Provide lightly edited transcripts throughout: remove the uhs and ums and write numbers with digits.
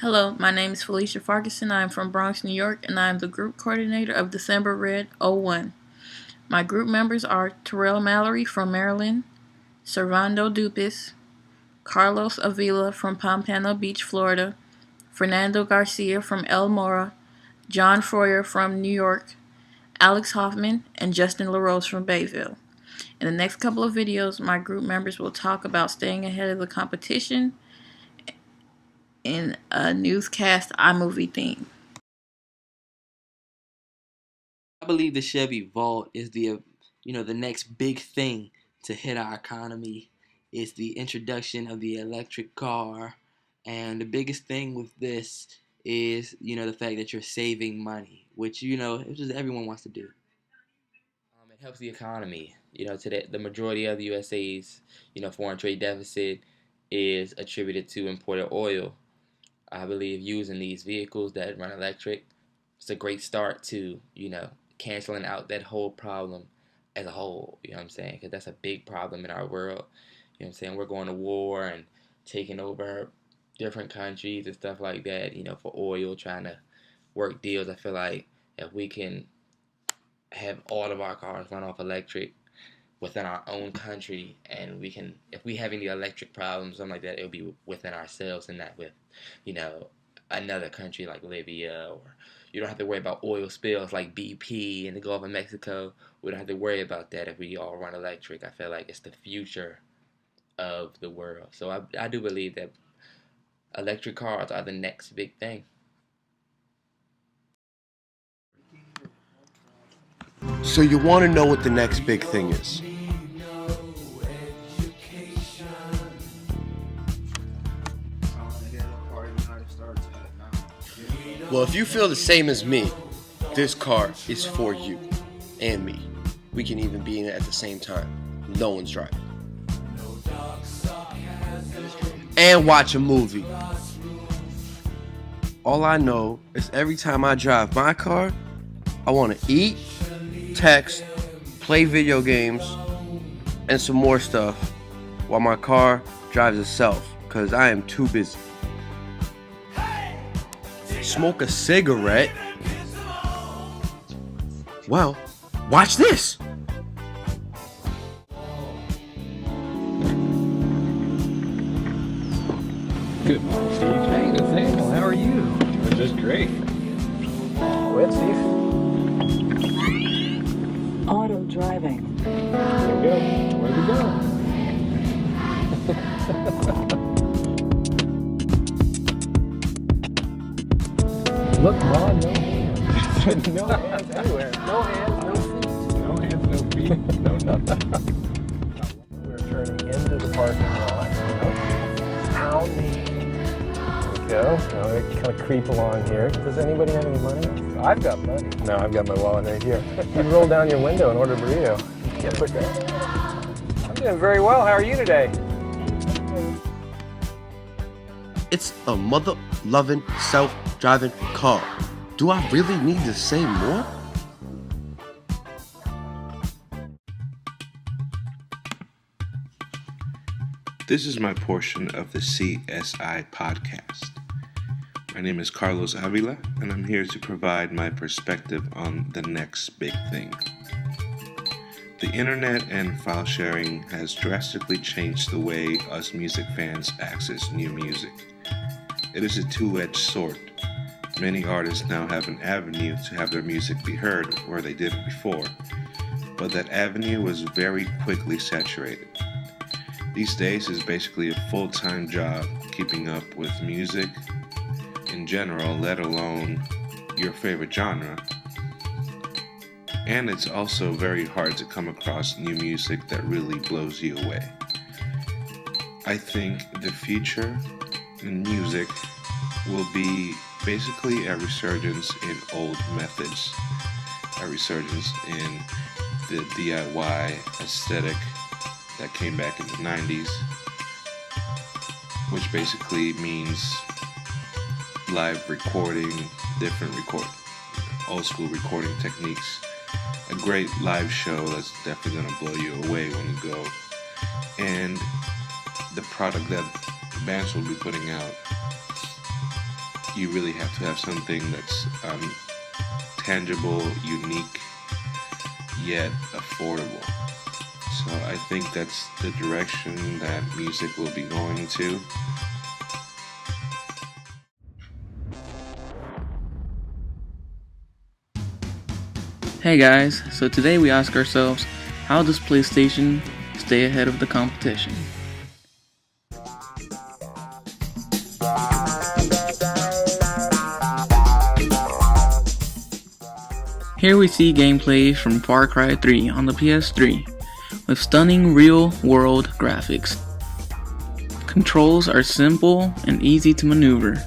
Hello, my name is Felicia Farquharson. I am from Bronx, New York, and I am the group coordinator of December Red '01. My group members are Terrell Mallory from Maryland, Servando Dupuis, Carlos Avila from Pompano Beach, Florida, Fernando Garcia from El Mora, John Forier from New York, Alex Hoffman, and Justin LaRose from Bayville. In the next couple of videos, my group members will talk about staying ahead of the competition in a newscast iMovie theme. I believe the Chevy Volt is the next big thing to hit our economy. Is the introduction of the electric car, and the biggest thing with this is the fact that you're saving money, which it's just everyone wants to do. It helps the economy. Today the majority of the USA's foreign trade deficit is attributed to imported oil. I believe using these vehicles that run electric, it's a great start to, canceling out that whole problem as a whole. You know what I'm saying? Because that's a big problem in our world. You know what I'm saying? We're going to war and taking over different countries and stuff like that, for oil, trying to work deals. I feel like if we can have all of our cars run off electric within our own country, and if we have any electric problems, something like that, it'll be within ourselves and not with, another country like Libya, or you don't have to worry about oil spills like BP in the Gulf of Mexico. We don't have to worry about that if we all run electric. I feel like it's the future of the world. So I do believe that electric cars are the next big thing. So you want to know what the next big thing is? Well, if you feel the same as me, this car is for you and me. We can even be in it at the same time. No one's driving. And watch a movie. All I know is every time I drive my car, I want to eat, text, play video games, and some more stuff while my car drives itself, because I am too busy. Smoke a cigarette? Well, watch this! Good morning, Steve. Hey, Nathaniel, how are you? I'm just great. Go ahead, Steve. Auto driving. There we go. Where we go? Look, Ron, no hands. No hands anywhere. No hands, no feet. No hands, no feet. No nothing. We're turning into the parking lot. Pounding. Go. Now we kind of creep along here. Does anybody have any money? I've got money. No, I've got my wallet right here. You roll down your window and order a burrito. Can't push that. I'm doing very well. How are you today? It's a mother-loving, self-driving car. Do I really need to say more? This is my portion of the CSI podcast. My name is Carlos Avila, and I'm here to provide my perspective on the next big thing. The internet and file sharing has drastically changed the way us music fans access new music. It is a two-edged sword. Many artists now have an avenue to have their music be heard where they didn't before, but that avenue was very quickly saturated. These days is basically a full-time job keeping up with music in general, let alone your favorite genre. And it's also very hard to come across new music that really blows you away. I think the future in music will be basically a resurgence in old methods, a resurgence in the DIY aesthetic that came back in the 90s, which basically means live recording, old school recording techniques, a great live show that's definitely going to blow you away when you go, and the product that the bands will be putting out you really have to have something that's tangible, unique, yet affordable. So I think that's the direction that music will be going to. Hey guys, so today we ask ourselves, how does PlayStation stay ahead of the competition? Here we see gameplay from Far Cry 3 on the PS3, with stunning real-world graphics. Controls are simple and easy to maneuver.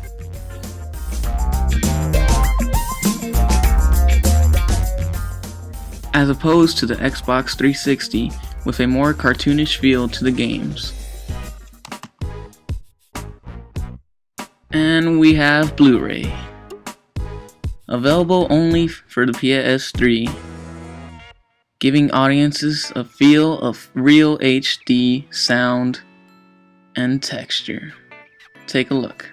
As opposed to the Xbox 360 with a more cartoonish feel to the games. And we have Blu-ray. Available only for the PS3, giving audiences a feel of real HD sound and texture. Take a look.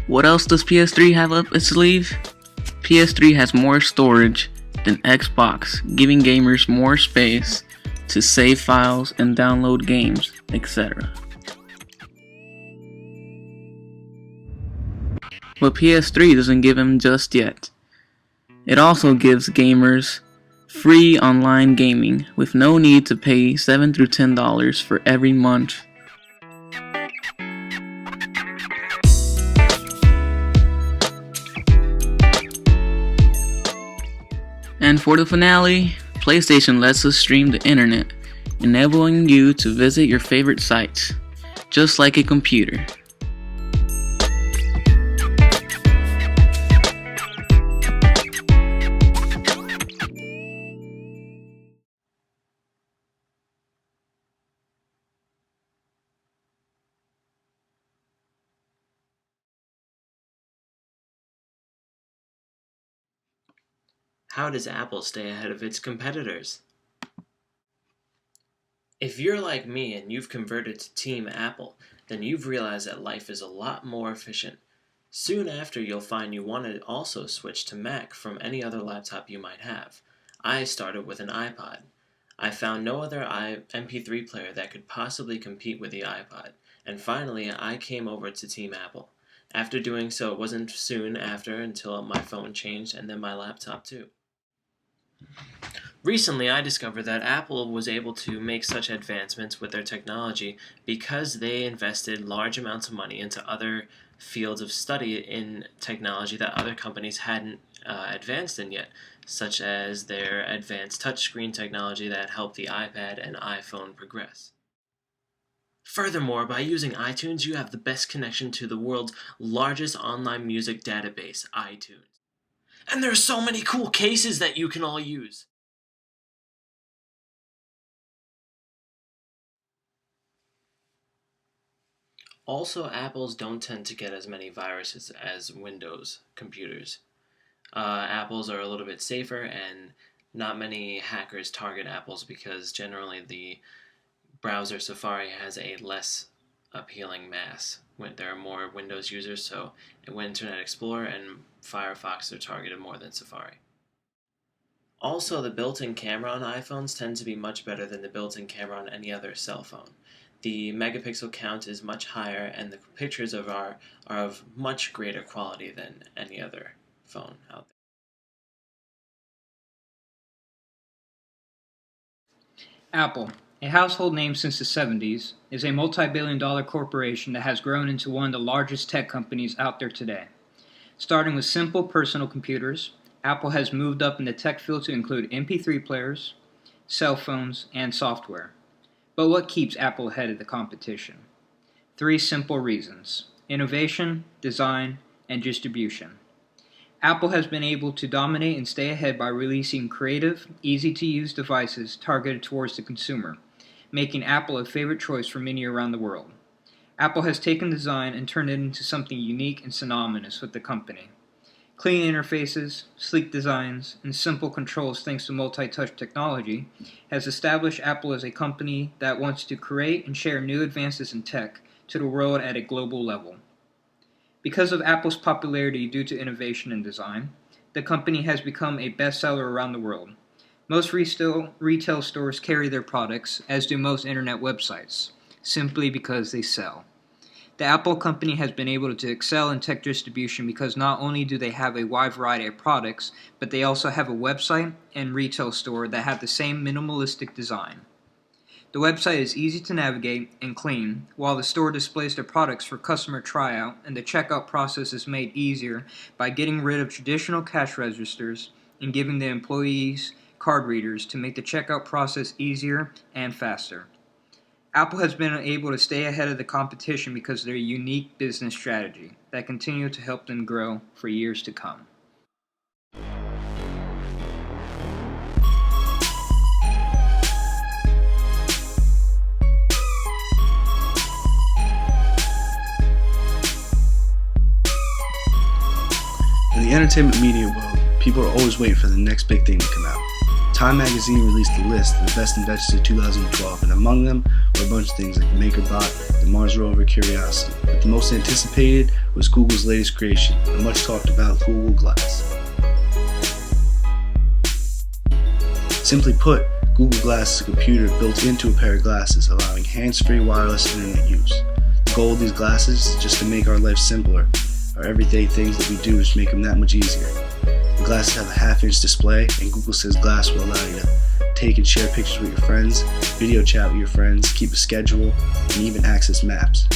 What else does PS3 have up its sleeve? PS3 has more storage than Xbox, giving gamers more space to save files and download games, etc. But PS3 doesn't give them just yet. It also gives gamers free online gaming with no need to pay $7 through $10 for every month. And for the finale, PlayStation lets us stream the internet, enabling you to visit your favorite sites, just like a computer. How does Apple stay ahead of its competitors? If you're like me and you've converted to Team Apple, then you've realized that life is a lot more efficient. Soon after, you'll find you want to also switch to Mac from any other laptop you might have. I started with an iPod. I found no other MP3 player that could possibly compete with the iPod, and finally I came over to Team Apple. After doing so, it wasn't soon after until my phone changed and then my laptop too. Recently, I discovered that Apple was able to make such advancements with their technology because they invested large amounts of money into other fields of study in technology that other companies hadn't advanced in yet, such as their advanced touchscreen technology that helped the iPad and iPhone progress. Furthermore, by using iTunes, you have the best connection to the world's largest online music database, iTunes. And there are so many cool cases that you can all use. Also, Apples don't tend to get as many viruses as Windows computers. Apples are a little bit safer, and not many hackers target Apples because generally the browser Safari has a less appealing mass. When there are more Windows users, so Internet Explorer and Firefox are targeted more than Safari. Also, the built-in camera on iPhones tends to be much better than the built-in camera on any other cell phone. The megapixel count is much higher, and the pictures are of much greater quality than any other phone out there. Apple, a household name since the 70s, is a multi-billion-dollar corporation that has grown into one of the largest tech companies out there today. Starting with simple personal computers, Apple has moved up in the tech field to include MP3 players, cell phones, and software. But what keeps Apple ahead of the competition? 3 simple reasons: innovation, design, and distribution. Apple has been able to dominate and stay ahead by releasing creative, easy-to-use devices targeted towards the consumer, making Apple a favorite choice for many around the world. Apple has taken design and turned it into something unique and synonymous with the company. Clean interfaces, sleek designs, and simple controls thanks to multi-touch technology has established Apple as a company that wants to create and share new advances in tech to the world at a global level. Because of Apple's popularity due to innovation and design, the company has become a bestseller around the world. Most retail stores carry their products, as do most internet websites, simply because they sell. The Apple company has been able to excel in tech distribution because not only do they have a wide variety of products, but they also have a website and retail store that have the same minimalistic design. The website is easy to navigate and clean, while the store displays their products for customer tryout, and the checkout process is made easier by getting rid of traditional cash registers and giving the employees card readers to make the checkout process easier and faster. Apple has been able to stay ahead of the competition because of their unique business strategy that continue to help them grow for years to come. In the entertainment media world, people are always waiting for the next big thing to come out. Time magazine released a list of the best inventions of 2012, and among them were a bunch of things like the MakerBot, the Mars rover Curiosity. But the most anticipated was Google's latest creation, the much talked about Google Glass. Simply put, Google Glass is a computer built into a pair of glasses, allowing hands-free wireless internet use. The goal of these glasses is just to make our life simpler. Our everyday things that we do just make them that much easier. The glasses have a half-inch display, and Google says Glass will allow you to take and share pictures with your friends, video chat with your friends, keep a schedule, and even access maps.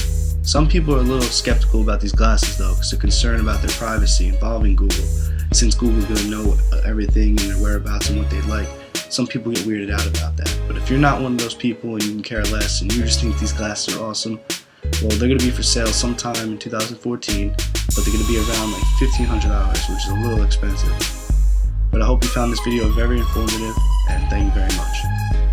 Some people are a little skeptical about these glasses though, because they're concerned about their privacy involving Google. Since Google's going to know everything and their whereabouts and what they'd like, some people get weirded out about that. But if you're not one of those people and you can care less and you just think these glasses are awesome, well, they're going to be for sale sometime in 2014, but they're going to be around like $1,500, which is a little expensive. But I hope you found this video very informative, and thank you very much.